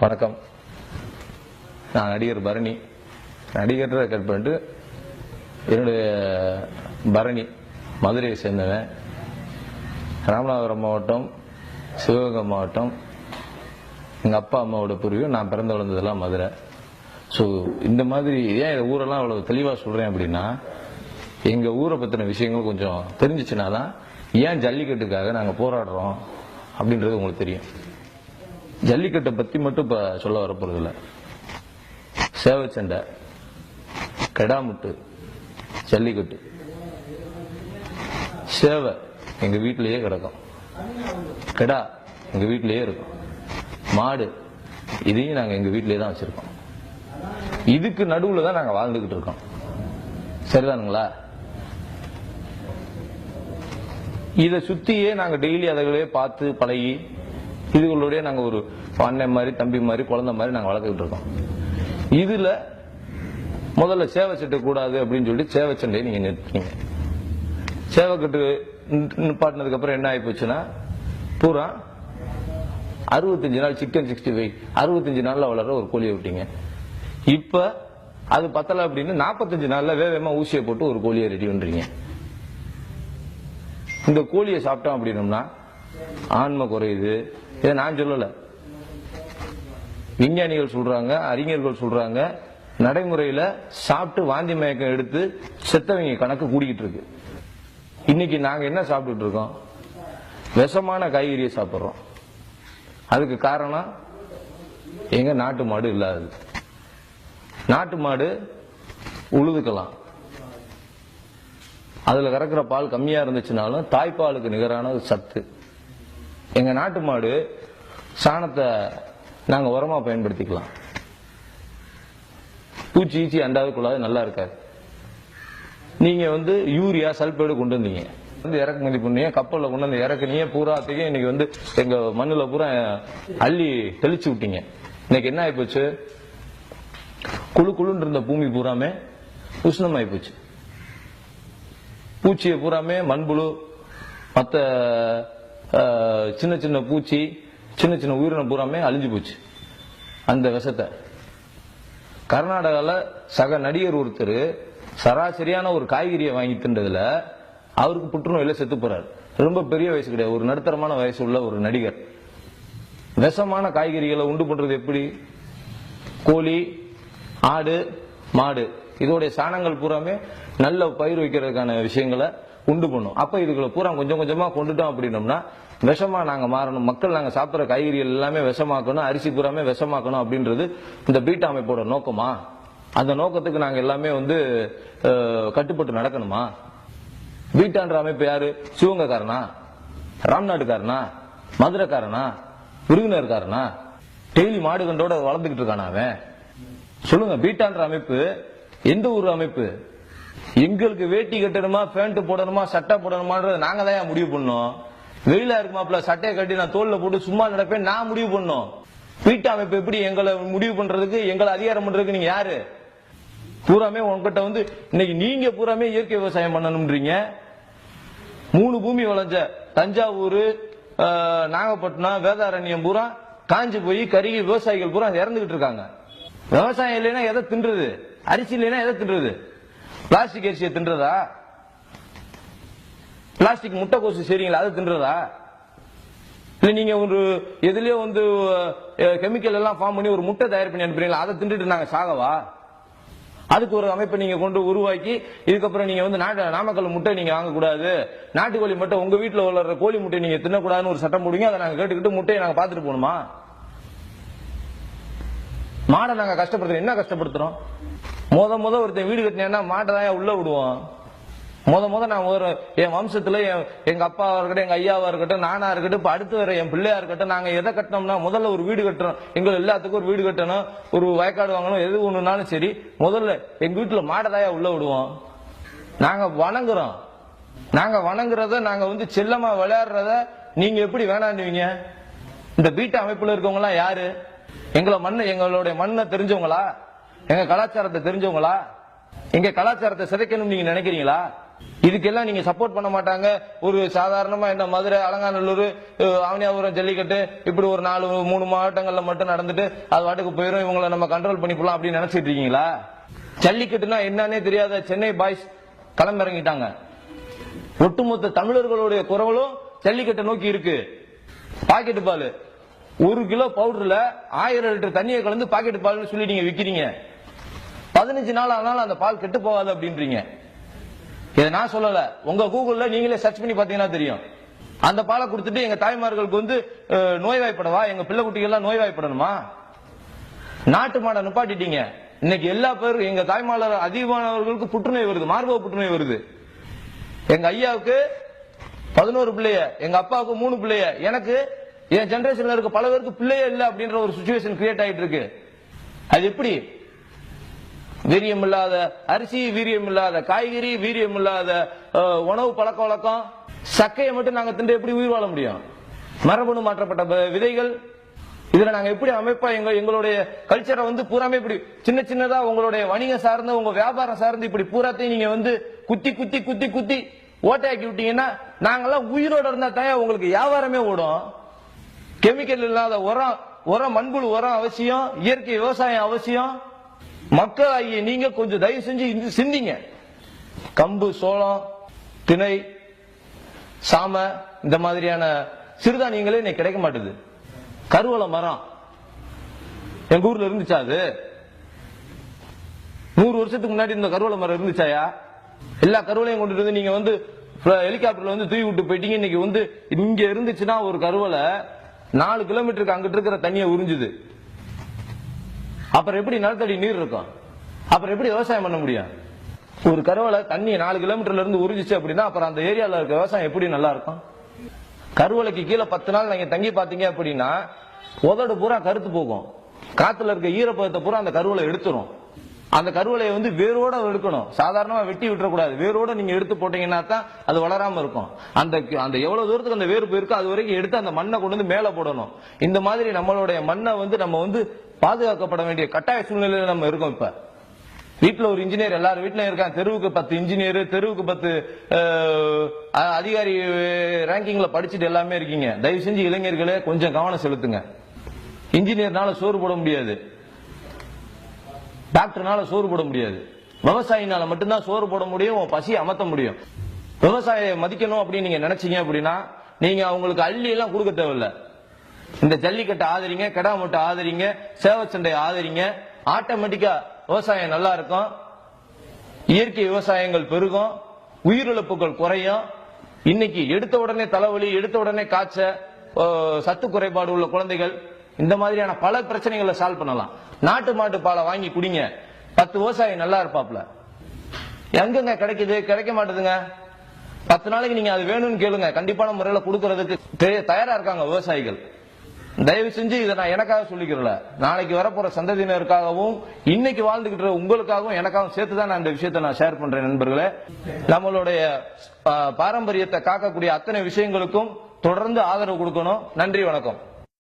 வணக்கம். நான் நடிகர் பரணி. நடிகர் கட் பண்ணிட்டு என்னுடைய பரணி மதுரையை சேர்ந்தவன். ராமநாதபுரம் மாவட்டம், சிவகங்கை மாவட்டம். எங்கள் அப்பா அம்மாவோட பூர்வீகம். நான் பிறந்து வளர்ந்ததெல்லாம் மதுரை. ஸோ இந்த மாதிரி ஏன் இந்த ஊரெல்லாம் அவ்வளோ தெளிவாக சொல்கிறேன் அப்படின்னா, எங்கள் ஊரை பற்றின விஷயங்கள் கொஞ்சம் தெரிஞ்சிச்சுன்னா தான் ஏன் ஜல்லிக்கட்டுக்காக நாங்கள் போராடுறோம் அப்படின்றது உங்களுக்கு தெரியும். ஜல்லிக்கட்டை பற்றி மட்டும் இப்போ சொல்ல வரப்போறதில்ல. சேவச்சண்டை, கெடாமுட்டு, ஜல்லிக்கட்டு. சேவை எங்கள் வீட்டிலேயே கிடக்கும், கெடா எங்கள் வீட்டிலேயே இருக்கும், மாடு இதையும் நாங்கள் எங்கள் வீட்டிலேயே தான் வச்சுருக்கோம். இதுக்கு நடுவில் தான் நாங்கள் வாழ்ந்துக்கிட்டு இருக்கோம். சரிதானுங்களா? இதை சுற்றியே நாங்கள் டெய்லி அதைகளே பார்த்து பழகி இதுகளுடைய நாங்கள் ஒரு அண்ணன் மாதிரி, தம்பி மாதிரி, குழந்தை மாதிரி நாங்கள் வளர்த்துக்கிட்டு இருக்கோம். இதுல முதல்ல சேவை சட்டை கூடாது அப்படின்னு சொல்லிட்டு சேவை சண்டையை நீங்க நிறுத்தினீங்க. சேவை கட்டு நிப்பாட்டினதுக்கு அப்புறம் என்ன ஆகி போச்சுன்னா, பூரா 65 நாள் சிக்கன் 65 65 நாள்ல வளர ஒரு கோழியை விட்டீங்க. இப்ப அது பத்தல அப்படின்னு 45 நாள்ல வேகமா ஊசியை போட்டு ஒரு கோழியை ரெடி பண்றீங்க. இந்த கோழியை சாப்பிட்டோம் அப்படின்னோம்னா ஆன்மை குறையுது. இதை நான் சொல்லல, விஞ்ஞானிகள் சொல்றாங்க, அறிஞர்கள் சொல்றாங்க. நடைமுறையில சாப்பிட்டு வாந்தி மயக்கம் எடுத்து செத்தவங்க கணக்கு கூடிக்கிட்டு இருக்கு. இன்னைக்கு நாங்க என்ன சாப்பிட்டுட்டு இருக்கோம்? விஷமான காய்கறியை சாப்பிடுறோம். அதுக்கு காரணம் எங்க நாட்டு மாடு இல்லாதது. நாட்டு மாடு உழுதுக்கலாம், அதுல கறக்கிற பால் கம்மியா இருந்துச்சுனாலும் தாய்ப்பாலுக்கு நிகரான சத்து. எங்க நாட்டு மாடு சாணத்தை நாங்க உரமா பயன்படுத்திக்கலாம். பூச்சி ஈச்சி அண்டாதுக்குள்ளாது நல்லா இருக்காது. நீங்க யூரியா சல்பேடு கொண்டு வந்தீங்க, இறக்குமதி பண்ணீங்க, கப்பல்ல கொண்டு வந்து இறக்குனீங்க. பூராத்தையும் இன்னைக்கு எங்க மண்ணுல பூரா அள்ளி தெளிச்சு விட்டீங்க. இன்னைக்கு என்ன ஆகி போச்சு? குழு குழுன்னு இருந்த பூமி பூராமே உஷ்ணமாயி போச்சு. பூச்சியை பூராமே மண்புழு, மற்ற சின்ன சின்ன பூச்சி, சின்ன சின்ன உயிரினம் பூராமே அழிஞ்சு போச்சு. அந்த விஷத்தை கர்நாடகால சக நடிகர் ஒருத்தர் சராசரியான ஒரு காய்கறியை வாங்கி தின்றதுல அவருக்கு புற்றுநோயில செத்து போறாரு. ரொம்ப பெரிய வயசு கிடையாது, ஒரு நடுத்தரமான வயசு உள்ள ஒரு நடிகர். விஷமான காய்கறிகளை உண்டு பண்றது எப்படி? கோழி, ஆடு, மாடு இதோடைய சாணங்கள் பூராமே நல்ல பயிர் வைக்கிறதுக்கான விஷயங்களை உண்டு பண்ணும். அப்ப இதுகளை பூரா கொஞ்சம் கொஞ்சமா கொண்டுட்டோம் அப்படின்னோம்னா விஷமா நாங்க மாறணும். மக்கள் நாங்க சாப்பிட்ற காய்கறிகள் எல்லாமே விஷமாக்கணும், அரிசி பூராமே விஷமாக்கணும் அப்படின்றது இந்த பீட்டா அமைப்போட நோக்கமா? அந்த நோக்கத்துக்கு நாங்க எல்லாமே கட்டுப்பட்டு நடக்கணுமா? பீட்டான்ற அமைப்பு யாரு? சிவங்கக்காரனா, ராம்நாடுக்காரனா, மதுரைக்காரனா, விருதுநர்காரனா? டெய்லி மாடு கண்டோட வளர்ந்துகிட்டு இருக்கானா அவன்? சொல்லுங்க. பீட்டான்ற அமைப்பு எந்த ஒரு அமைப்பு? எங்களுக்கு வேட்டி கட்டணுமா, பேண்ட் போடணுமா, சட்டை போடணுமான்றது நாங்க தான் முடிவு பண்ணோம். வெயிலா இருக்குமாப்ல சட்டையை கட்டி நான் தோல்ல போட்டு சும்மா நடப்பேன் நான் முடிவு பண்ணோம். பீட்டா அமைப்பு எப்படி எங்களை முடிவு பண்றதுக்கு, எங்களை அதிகாரம் பண்றதுக்கு நீங்க யாரு? பூராமே உங்ககிட்ட இன்னைக்கு நீங்க பூராமே இயற்கை விவசாயம் பண்ணணும்ன்றீங்க. 3 பூமி விளைஞ்ச தஞ்சாவூர், நாகப்பட்டினம், வேதாரண்யம் பூரா காஞ்சு போய் கருகி விவசாயிகள் பூரா இறந்துகிட்டு இருக்காங்க. விவசாயம் இல்லைன்னா எதை தின்றது? அரிசி இல்லைன்னா எதை தின்றது? பிளாஸ்டிக் அரிசியை தின்றதா? பிளாஸ்டிக் முட்டைக்கோசு சரிங்களா, அதை தின்றதா? இல்ல நீங்க எதுலயோ கெமிக்கல் எல்லாம் ஃபார்ம் பண்ணி ஒரு முட்டை தயார் பண்ணி அனுப்புறீங்களா, அதை தின்றுட்டு நாங்க சாகவா? அதுக்கு ஒரு அமைப்பை நீங்க உருவாக்கி இதுக்கப்புறம் நீங்க நாமக்கல் முட்டை நீங்க வாங்கக்கூடாது, நாட்டுக்கோழி முட்டை உங்க வீட்டுல வளர்ற கோழி முட்டை நீங்க தின்னக்கூடாதுன்னு ஒரு சட்டம் போடுவீங்க. அதை நாங்க கேட்டுக்கிட்டு முட்டையை நாங்க பாத்துட்டு போகணுமா? மாடை நாங்க கஷ்டப்படுத்துறோம். என்ன கஷ்டப்படுத்துறோம்? முத ஒருத்தன் வீடு கட்டினா மாட்டை தான் உள்ள விடுவோம். முத நான் என் வம்சத்துல எங்க அப்பாவா இருக்கட்டும், எங்க ஐயாவா இருக்கட்டும், நானா இருக்கட்டும், இப்ப அடுத்து வர என் பிள்ளையா இருக்கட்டும், நாங்க எதை கட்டினோம்னா முதல்ல ஒரு வீடு கட்டுறோம். எங்க எல்லாத்துக்கும் ஒரு வீடு கட்டணும், ஒரு வயக்காடு வாங்கணும், எது ஒண்ணுனாலும் சரி முதல்ல எங்க வீட்டுல மாடதாயா உள்ள விடுவோம். நாங்க வணங்குறோம். நாங்க வணங்குறத, நாங்க செல்லமா விளையாடுறத நீங்க எப்படி வேணாண்டுவீங்க? இந்த பீட்டா அமைப்புல இருக்கவங்க எல்லாம் யாரு? எங்களுடைய மண்ணை தெரிஞ்சவங்களா? எங்க கலாச்சாரத்தை தெரிஞ்சவங்களா? எங்க கலாச்சாரத்தை சிதைக்கணும் நீங்க நினைக்கிறீங்களா? இதுக்கெல்லாம் நீங்க சப்போர்ட் பண்ண மாட்டாங்க. ஒரு சாதாரணமா என்ன மதுரை, அலங்காநல்லூர், அவனியாபுரம் ஜல்லிக்கட்டு இப்படி ஒரு 3 மாவட்டங்கள்ல மட்டும் நடந்துட்டு அது வாட்டுக்கு போயிடும், இவங்களை நம்ம கண்ட்ரோல் பண்ணிக்கலாம் அப்படின்னு நினைச்சிட்டு இருக்கீங்களா? ஜல்லிக்கட்டுனா என்னன்னே தெரியாத சென்னை பாய்ஸ் களமிறங்கிட்டாங்க. ஒட்டுமொத்த தமிழர்களுடைய குரலும் ஜல்லிக்கட்டை நோக்கி இருக்கு. பாக்கெட் பால் 1 கிலோ பவுடர்ல 1000 லிட்டர் தண்ணியை கலந்து பாக்கெட் பால்னு சொல்லி நீங்க விக்கிறீங்க. 15 நாள் ஆனாலும் அந்த பால் கெட்டு போகாது அப்படின்றீங்க. இதை நான் சொல்லல, உங்க கூகுள்ல நீங்களே சர்ச் பண்ணி பாத்தீங்கன்னா தெரியும். அந்த பாலை கொடுத்துட்டு எங்க தாய்மார்களுக்கு வந்து நோய்வாய்ப்படவா? எங்க பிள்ளை குட்டிகள்லாம் நோய்வாய்ப்படணுமா? நாட்டு மாடை நிப்பாட்டிட்டீங்க. இன்னைக்கு எல்லா பேரும் எங்க தாய்மார் அதிகமானவர்களுக்கு புற்றுநோய் வருது, மார்பக புற்றுநோய் வருது. எங்க ஐயாவுக்கு 11 பிள்ளைய, எங்க அப்பாவுக்கு 3 பிள்ளைய, எனக்கு என் ஜெனரேஷன்ல இருக்க பல பேருக்கு பிள்ளையே இல்ல அப்படின்ற ஒரு சிச்சுவேஷன் கிரியேட் ஆயிட்டு இருக்கு. அது எப்படி? வீரியம் இல்லாத அரிசி, வீரியம் இல்லாத காய்கறி, வீரியம் இல்லாத உணவு பழக்க வழக்கம், சக்கையை மட்டும் நாங்க தின்று எப்படி உயிர் வாழ முடியும்? மரபணு மாற்றப்பட்ட விதைகள், இதுல நாங்க எப்படி அமைப்பா எங்களுடைய கல்ச்சரை வந்து பூராமே இப்படி சின்ன சின்னதா உங்களுடைய வணிகம் சார்ந்த உங்க வியாபாரம் சார்ந்து இப்படி பூராத்தையும் நீங்க வந்து குத்தி குத்தி குத்தி குத்தி ஓட்டையாக்கி விட்டீங்கன்னா நாங்கெல்லாம் உயிரோட இருந்தா தான் உங்களுக்கு வியாபாரமே ஓடும். கெமிக்கல் இல்லாத உரம், மண்புழு உரம் அவசியம், இயற்கை விவசாயம் அவசியம். மக்கள் ஆகிய நீங்க கொஞ்சம் தயவு செஞ்சு சிந்திங்க. கம்பு, சோளம், திணை, சாம இந்த மாதிரியான சிறுதானியங்களே இன்னைக்கு கிடைக்க மாட்டுது. கருவளை மரம் எங்க ஊர்ல இருந்துச்சா? அது 100 வருஷத்துக்கு முன்னாடி இந்த கருவளை மரம் இருந்துச்சாயா? எல்லா கருவளையும் கொண்டு வந்து நீங்க வந்து ஹெலிகாப்டர்ல வந்து தூக்கி விட்டு போயிட்டீங்க. இன்னைக்கு வந்து இங்க இருந்துச்சுன்னா ஒரு கருவளை 4 கிலோமீட்டருக்கு அங்கிட்டு இருக்கிற தண்ணியை உறிஞ்சுது. அப்புறம் எப்படி நிலத்தடி நீர் இருக்கும்? அப்புறம் எப்படி விவசாயம் பண்ண முடியும்? ஒரு கருவளை தண்ணி 4 கிலோமீட்டர்ல இருந்து உறிஞ்சிச்சு அப்படின்னா அப்புறம் அந்த ஏரியால இருக்க விவசாயம் எப்படி நல்லா இருக்கும்? கருவளைக்கு கீழே 10 நாள் நீங்க தங்கி பாத்தீங்க அப்படின்னா உதடு பூரா கருத்து போகும். காத்துல இருக்க ஈரப்பதத்தை பூரா அந்த கருவளை எடுத்துரும். அந்த கருவளையை வந்து வேரோட எடுக்கணும். சாதாரணமா வெட்டி விட்டுறக்கூடாது. வேரோட நீங்க எடுத்து போட்டீங்கன்னா தான் அது வளராம இருக்கும். அந்த எவ்வளவு தூரத்துக்கு அந்த வேறு போயிருக்கோ அது வரைக்கும் எடுத்து அந்த மண்ணை கொண்டு வந்து மேல போடணும். இந்த மாதிரி நம்மளுடைய மண்ணை வந்து நம்ம வந்து பாதுகாக்கப்பட வேண்டிய கட்டாய சூழ்நிலையில நம்ம இருக்கோம். இப்ப வீட்டுல ஒரு இன்ஜினியர் எல்லாரும் வீட்டுல இருக்காங்க. தெருவுக்கு 10 இன்ஜினியர், தெருவுக்கு 10 அதிகாரி ரேங்கிங்ல படிச்சுட்டு எல்லாமே இருக்கீங்க. தயவு செஞ்சு இளைஞர்களே கொஞ்சம் கவனம் செலுத்துங்க. இன்ஜினியர்னால சோறு போட முடியாது, டாக்டர்னால சோறு போட முடியாது. விவசாயினால மட்டும்தான் சோறு போட முடியும், பசியை அமர்த்த முடியும். விவசாயியை மதிக்கணும் அப்படின்னு நீங்க நினைச்சீங்க அப்படின்னா நீங்க அவங்களுக்கு அள்ளி எல்லாம் கொடுக்க தேவையில்லை. இந்த ஜல்லிக்கட்டை ஆதரிங்க, கெடாமட்டை ஆதரிங்க, சேவச்சண்டை ஆதரிங்க. ஆட்டோமேட்டிக்கா விவசாயம் நல்லா இருக்கும், இயற்கை விவசாயங்கள் பெருகும், உயிரிழப்புகள் குறையும். இன்னைக்கு எடுத்த உடனே தலைவலி, எடுத்த உடனே காய்ச்ச, சத்து குறைபாடு உள்ள குழந்தைகள், இந்த மாதிரியான பல பிரச்சனைகளை சால்வ் பண்ணலாம். நாட்டு மாட்டு பாலை வாங்கி குடிங்க, 10 விவசாயி நல்லா இருப்பாப்ல. எங்கங்க கிடைக்குது? கிடைக்க மாட்டேதுங்க. 10 நாளைக்கு நீங்க அது வேணும்னு கேளுங்க, கண்டிப்பான முறையில கொடுக்கறதுக்கு தயாரா இருக்காங்க விவசாயிகள். தயவு செஞ்சு இதை நான் எனக்காக சொல்லிக்கிறல, நாளைக்கு வரப்போற சந்ததியினருக்காகவும் இன்னைக்கு வாழ்ந்துகிட்டு உங்களுக்காகவும் எனக்காகவும் சேர்த்துதான் நான் இந்த விஷயத்தை நான் ஷேர் பண்றேன். நண்பர்களே, நம்மளுடைய பாரம்பரியத்தை காக்கக்கூடிய அத்தனை விஷயங்களுக்கும் தொடர்ந்து ஆதரவு கொடுக்கணும். நன்றி, வணக்கம்.